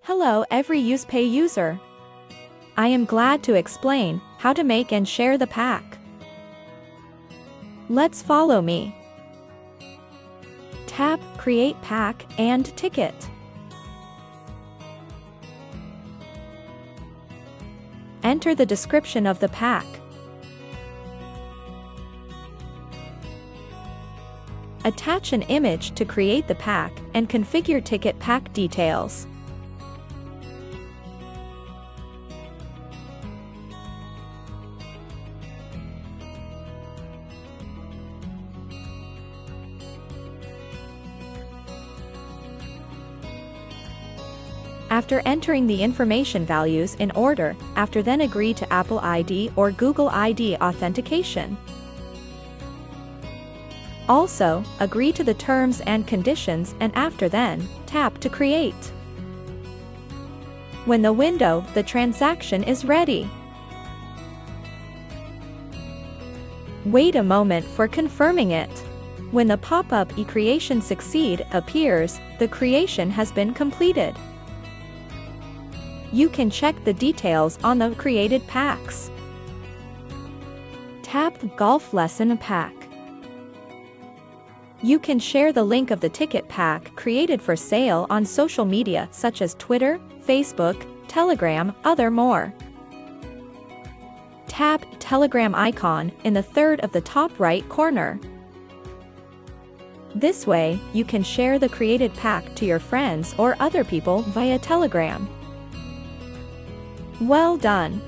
Hello every UsePAY user. I am glad to explain how to make and share the pack. Let's follow me. Tap Create Pack and Ticket. Enter the description of the pack. Attach an image to create the pack and configure ticket pack details. After entering the information values in order, then agree to Apple ID or Google ID authentication. Also, agree to the terms and conditions and after then, tap to create. When the transaction is ready. Wait a moment for confirming it. When the pop-up "E-creation succeed" appears, the creation has been completed. You can check the details on the created packs. Tap Golf Lesson Pack. You can share the link of the ticket pack created for sale on social media such as Twitter, Facebook, Telegram, more. Tap Telegram icon in the third of the top right corner. This way, you can share the created pack to your friends or other people via Telegram. Well done!